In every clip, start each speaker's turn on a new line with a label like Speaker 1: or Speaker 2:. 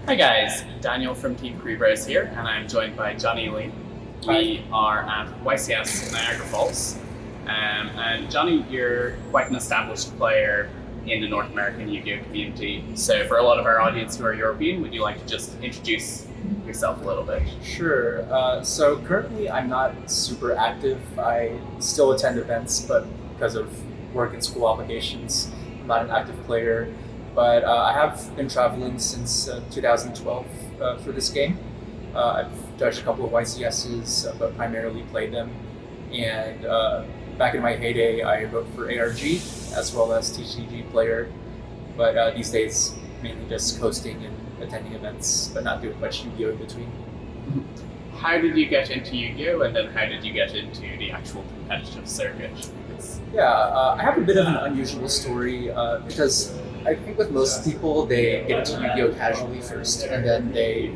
Speaker 1: Hi guys, Daniel from Team Kuribrohs here, and I'm joined by Johnny Lee. We are at YCS Niagara Falls, and Johnny, you're quite an established player in the North American Yu-Gi-Oh community. So for a lot of our audience who are European, would you like to just introduce yourself a little bit?
Speaker 2: Sure. So currently I'm not super active. I still attend events, but because of work and school obligations, I'm not an active player. But I have been traveling since 2012 for this game. I've touched a couple of YCSs, but primarily played them. And back in my heyday, I wrote for ARG as well as TCG player. But these days, mainly just coasting and attending events, but not doing much Yu-Gi-Oh in between.
Speaker 1: How did you get into Yu-Gi-Oh, and then how did you get into the actual competitive circuit?
Speaker 2: I have a bit of an unusual story because I think with most people, they get into Yu-Gi-Oh casually first, and then they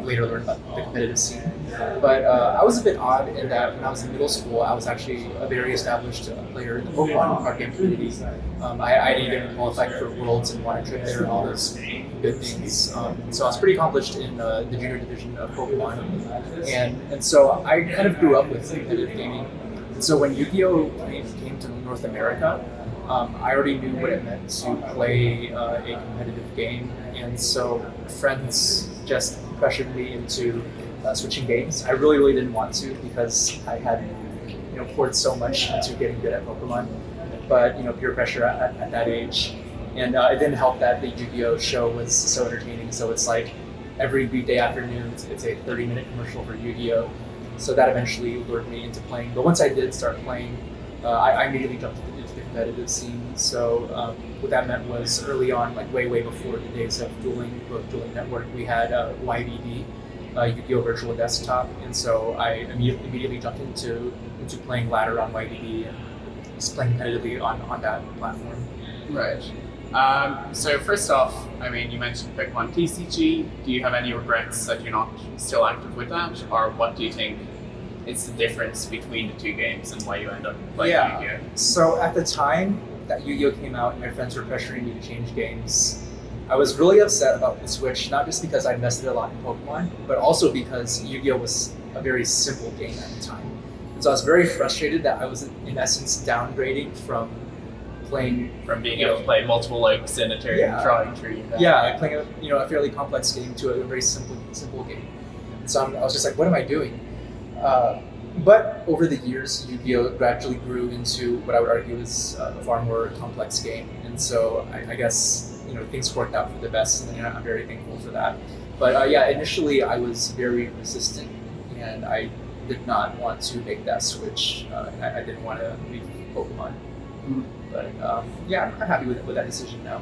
Speaker 2: later learn about the competitive scene. But I was a bit odd in that when I was in middle school, I was actually a very established player in the Pokemon card game community. I didn't even qualify for Worlds and won a trip there and all those good things. So I was pretty accomplished in the junior division of Pokemon. And so I kind of grew up with competitive gaming. So when Yu-Gi-Oh came to North America, I already knew what it meant to play a competitive game, and so friends just pressured me into switching games. I really didn't want to because I had poured so much into getting good at Pokemon, but peer pressure at that age, and it didn't help that the Yu-Gi-Oh show was so entertaining. So it's like every weekday afternoon, it's a 30-minute commercial for Yu-Gi-Oh. So that eventually lured me into playing. But once I did start playing, I immediately jumped into the competitive scene. So what that meant was early on, like way before the days of Dueling Network, we had YVD, Yu-Gi-Oh! Virtual Desktop. And so I immediately jumped into playing ladder on YVD and just playing competitively on that platform.
Speaker 1: Right. So first off, I mean, you mentioned Pokemon TCG. Do you have any regrets that you're not still active with that, or what do you think is the difference between the two games and why you end up playing Yu-Gi-Oh?
Speaker 2: So at the time that Yu-Gi-Oh came out and my friends were pressuring me to change games, I was really upset about the switch, not just because I invested a lot in Pokemon, but also because Yu-Gi-Oh was a very simple game at the time. And so I was very frustrated that I was in essence downgrading from
Speaker 1: being able to play multiple Lokes in a turn, drawing tree.
Speaker 2: Playing a fairly complex game to a very simple game. And so I was just like, what am I doing? But over the years, Yu-Gi-Oh gradually grew into what I would argue is a far more complex game. And so I guess things worked out for the best, and I'm very thankful for that. But initially I was very resistant, and I did not want to make that switch. I didn't want to leave Pokemon. But I'm happy with that decision now.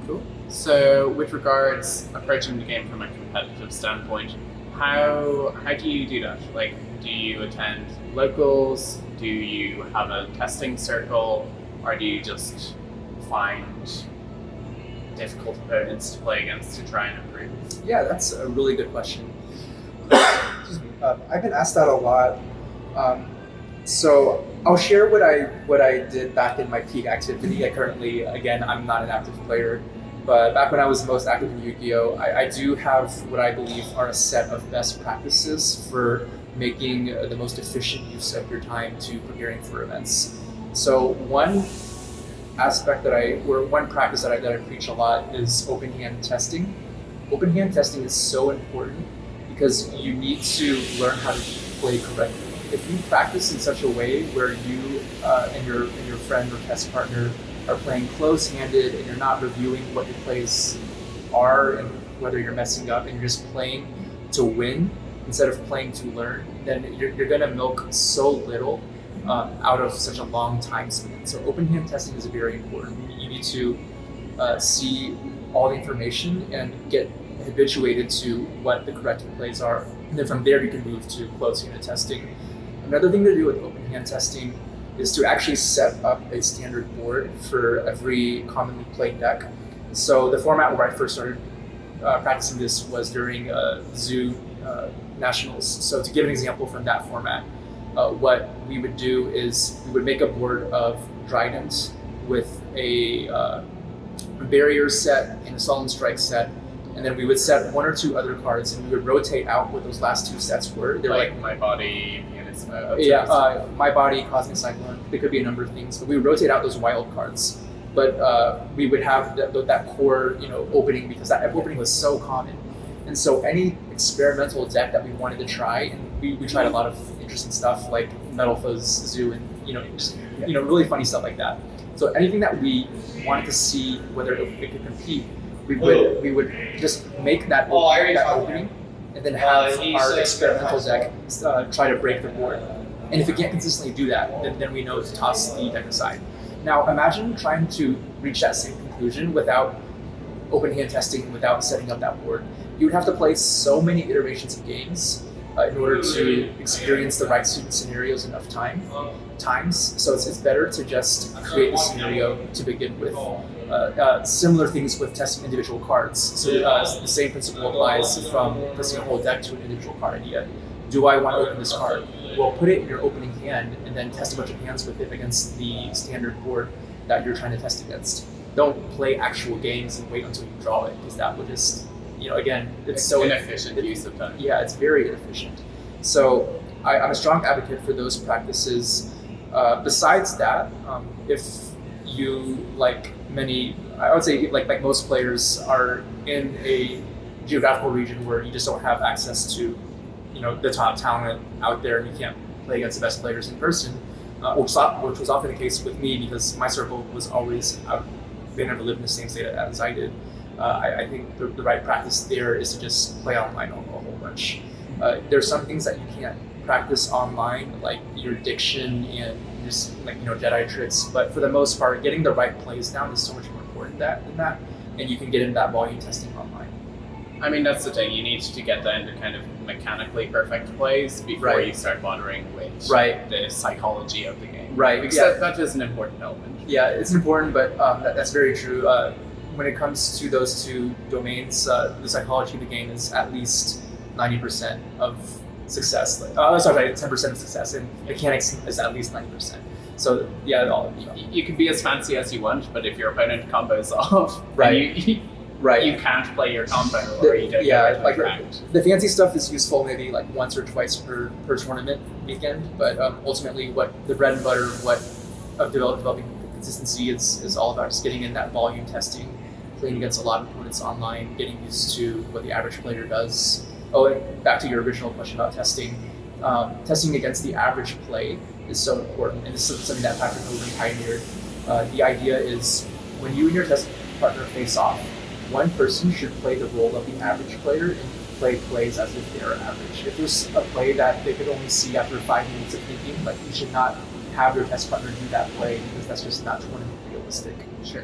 Speaker 1: Cool. So with regards approaching the game from a competitive standpoint, how do you do that? Like, do you attend locals? Do you have a testing circle? Or do you just find difficult opponents to play against to try and improve?
Speaker 2: Yeah, that's a really good question. I've been asked that a lot. So I'll share what I did back in my peak activity. Again, I'm not an active player, but back when I was most active in Yu-Gi-Oh, I do have what I believe are a set of best practices for making the most efficient use of your time to preparing for events. So one practice that I preach a lot is open hand testing. Open hand testing is so important because you need to learn how to play correctly. If you practice in such a way where you and your friend or test partner are playing close-handed and you're not reviewing what your plays are and whether you're messing up and you're just playing to win instead of playing to learn, then you're going to milk so little out of such a long time span. So open hand testing is very important. You need to see all the information and get habituated to what the correct plays are. And then from there you can move to close-handed testing. Another thing to do with open hand testing is to actually set up a standard board for every commonly played deck. So the format where I first started practicing this was during Zoo Nationals. So to give an example from that format, what we would do is we would make a board of Dragons with a barrier set and a Sullen Strike set and then we would set 1 or 2 other cards, and we would rotate out what those last 2 sets were. They're
Speaker 1: like my body,
Speaker 2: my body, Cosmic Cyclone. There could be a number of things, but we would rotate out those wild cards. But we would have that core, opening, because that opening was so common. And so any experimental deck that we wanted to try, and we tried a lot of interesting stuff like Metal Fuzz Zoo, and really funny stuff like that. So anything that we wanted to see whether it could compete, we would just make that opening, and then have our experimental deck try to break the board. And if it can't consistently do that, then we know to toss the deck aside. Now imagine trying to reach that same conclusion without open hand testing, without setting up that board. You would have to play so many iterations of games in order to experience the right scenarios enough times. So it's better to just create the scenario to begin with. Similar things with testing individual cards. So the same principle applies from testing a whole deck to an individual card idea. Do I want to open this card? Well, put it in your opening hand and then test a bunch of hands with it against the standard board that you're trying to test against. Don't play actual games and wait until you draw it, because that would just, again, it's so
Speaker 1: inefficient use of time.
Speaker 2: Yeah, it's very inefficient. So I'm a strong advocate for those practices. Besides that, if you, like many, I would say like most players, are in a geographical region where you just don't have access to the top talent out there, and you can't play against the best players in person, which was often the case with me, because my circle was always out. They never lived in the same state as I did. I think the right practice there is to just play online a whole bunch. There's some things that you can't practice online, like your diction and just Jedi tricks, but for the most part, getting the right plays down is so much more important than that, and you can get into that volume testing online.
Speaker 1: I mean, that's the thing. You need to get down to kind of mechanically perfect plays before you start bothering with the psychology of the game.
Speaker 2: Right.
Speaker 1: Because that is an important element.
Speaker 2: Yeah, it's important, but that's very true. When it comes to those 2 domains, the psychology of the game is at least 90% of success. 10% of success, and mechanics is at least 90%. So yeah,
Speaker 1: you can be as fancy as you want, but if your opponent combos off, you can't play your combo, or you don't get right.
Speaker 2: The fancy stuff is useful maybe like once or twice per tournament weekend, but ultimately what the bread and butter of developing consistency is all about, just getting in that volume testing, playing against a lot of opponents online, getting used to what the average player does. Oh, and back to your original question about testing. Testing against the average play is so important, and this is something that Patrick Hogan pioneered. The idea is, when you and your test partner face off, one person should play the role of the average player and play plays as if they're average. If there's a play that they could only see after 5 minutes of thinking, you should not have your test partner do that play, because that's just not tournament realistic.
Speaker 1: Sure.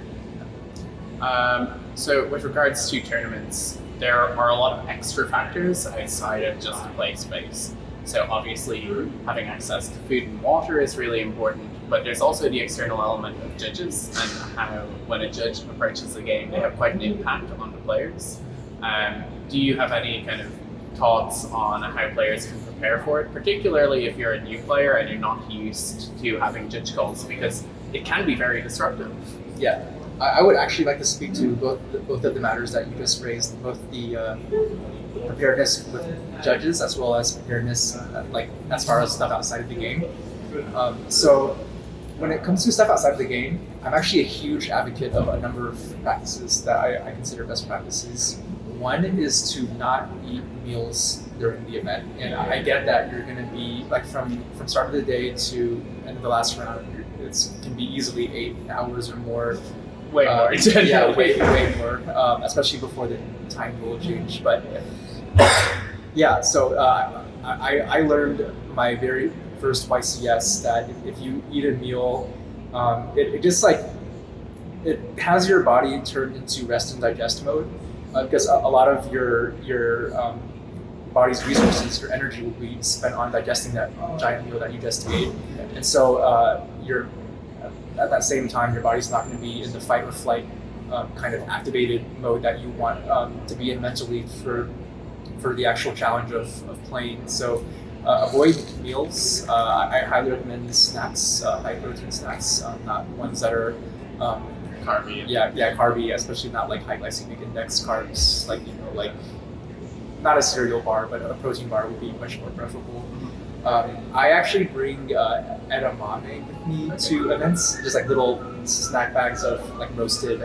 Speaker 1: So with regards to tournaments, there are a lot of extra factors outside of just the play space. So obviously having access to food and water is really important, but there's also the external element of judges, and how when a judge approaches the game, they have quite an impact on the players. Do you have any kind of thoughts on how players can prepare for it, particularly if you're a new player and you're not used to having judge calls, because it can be very disruptive?
Speaker 2: Yeah, I would actually like to speak to both of the matters that you just raised, both the preparedness with judges as well as preparedness as far as stuff outside of the game. So when it comes to stuff outside of the game, I'm actually a huge advocate of a number of practices that I consider best practices. One is to not eat meals during the event, and I get that you're going to be from start of the day to end of the last round. It can be easily 8 hours or more.
Speaker 1: Way more.
Speaker 2: way more, especially before the time rule change. But yeah, so I learned my very first YCS that if you eat a meal, it just it has your body turned into rest and digest mode, because a lot of your body's resources, your energy, will be spent on digesting that giant meal that you just ate, and so you're at that same time, your body's not going to be in the fight or flight kind of activated mode that you want to be in mentally for the actual challenge of playing. So avoid meals. I highly recommend snacks, high protein snacks, not ones that are
Speaker 1: carby.
Speaker 2: Yeah, carby, especially not like high glycemic index carbs, like like not a cereal bar, but a protein bar would be much more preferable. I actually bring edamame with me to events, just like little snack bags of like roasted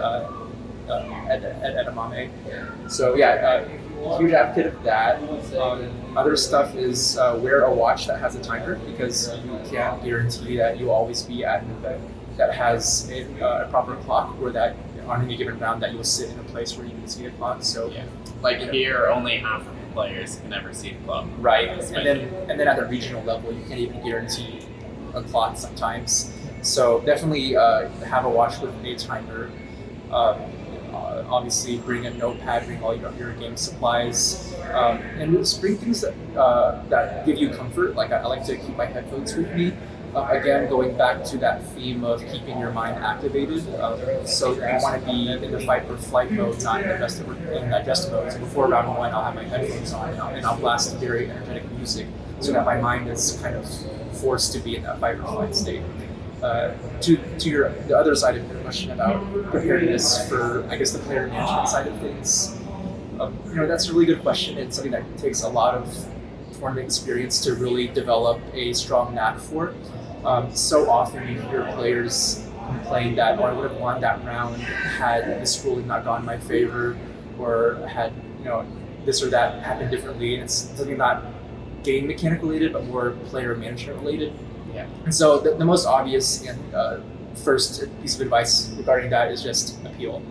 Speaker 2: edamame. So yeah, huge advocate of that. Other stuff is wear a watch that has a timer, because you can't guarantee that you'll always be at an event that has a proper clock, or that on any given round that you'll sit in a place where you can see a clock. So
Speaker 1: yeah, like here, only half of the players can ever see the clock.
Speaker 2: Right, and then at the regional level, you can't even guarantee a clock sometimes. So definitely have a watch with a timer. Obviously, bring a notepad, bring all your game supplies, and just bring things that give you comfort. Like I like to keep my headphones with me. Again, going back to that theme of keeping your mind activated. So you want to be in the fight or flight mode, not in digest mode. So before round one, I'll have my headphones on and I'll blast very energetic music, so that my mind is kind of forced to be in that fight or flight state. To the other side of your question about preparedness for, I guess, the player management side of things, that's a really good question. It's something that takes a lot of tournament experience to really develop a strong knack for. So often you hear players complain that, I would have won that round had this ruling not gone in my favor, or had this or that happened differently. And it's something not game mechanic related, but more player management related.
Speaker 1: Yeah.
Speaker 2: And so the most obvious and first piece of advice regarding that is just appeal.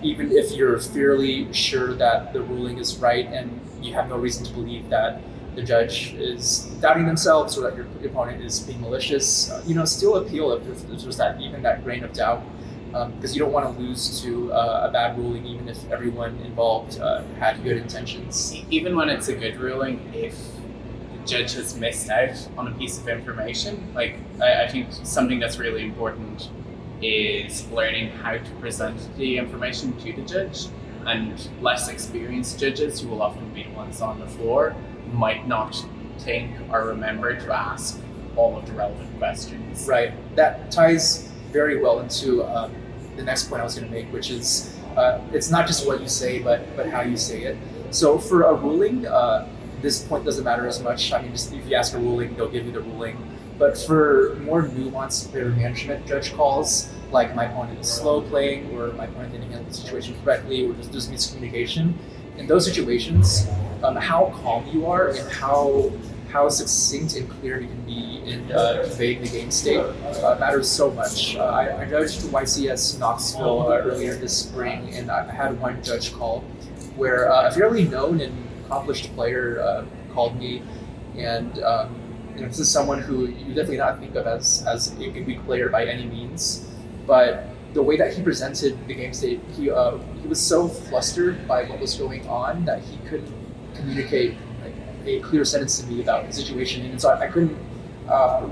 Speaker 2: Even if you're fairly sure that the ruling is right and you have no reason to believe that the judge is doubting themselves, or that your opponent is being malicious, still appeal if there's that grain of doubt, because you don't want to lose to a bad ruling, even if everyone involved had good intentions.
Speaker 1: Even when it's a good ruling, if the judge has missed out on a piece of information, like I think something that's really important is learning how to present the information to the judge, and less experienced judges, who will often be the ones on the floor, might not think or remember to ask all of the relevant questions.
Speaker 2: Right. That ties very well into the next point I was going to make, which is it's not just what you say, but how you say it. So for a ruling, this point doesn't matter as much. I mean, just if you ask a ruling, they'll give you the ruling. But for more nuanced player management judge calls, like my opponent is slow playing, or my opponent didn't handle the situation correctly, or there's miscommunication, in those situations, how calm you are and how succinct and clear you can be in conveying the game state matters so much. I judged YCS Knoxville earlier this spring, and I had one judge call where a fairly known and accomplished player called me, and this is someone who you definitely not think of as a weak player by any means, but the way that he presented the game state, he was so flustered by what was going on that he couldn't communicate a clear sentence to me about the situation, and so I couldn't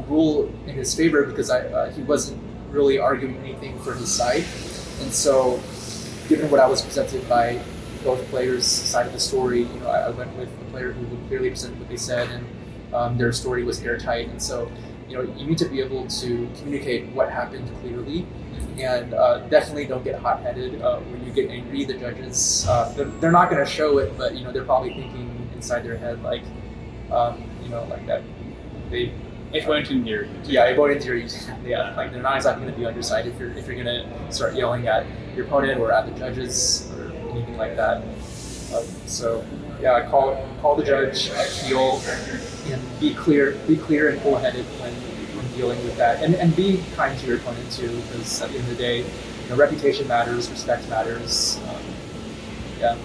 Speaker 2: rule in his favor, because he wasn't really arguing anything for his side. And so, given what I was presented by both players' side of the story, I went with the player who would clearly present what they said, and their story was airtight. And so, you need to be able to communicate what happened clearly, and definitely don't get hot-headed when you get angry. The judges, they're not going to show it, but they're probably thinking inside their head like that
Speaker 1: it won't endear you.
Speaker 2: Yeah, it won't endear you. Yeah, like they're not exactly going to be on your side if you're going to start yelling at your opponent or at the judges or anything like that. So yeah, call the judge, appeal, and be clear and cool-headed when dealing with that, and be kind to your opponent too, because at the end of the day, reputation matters, respect matters. Yeah.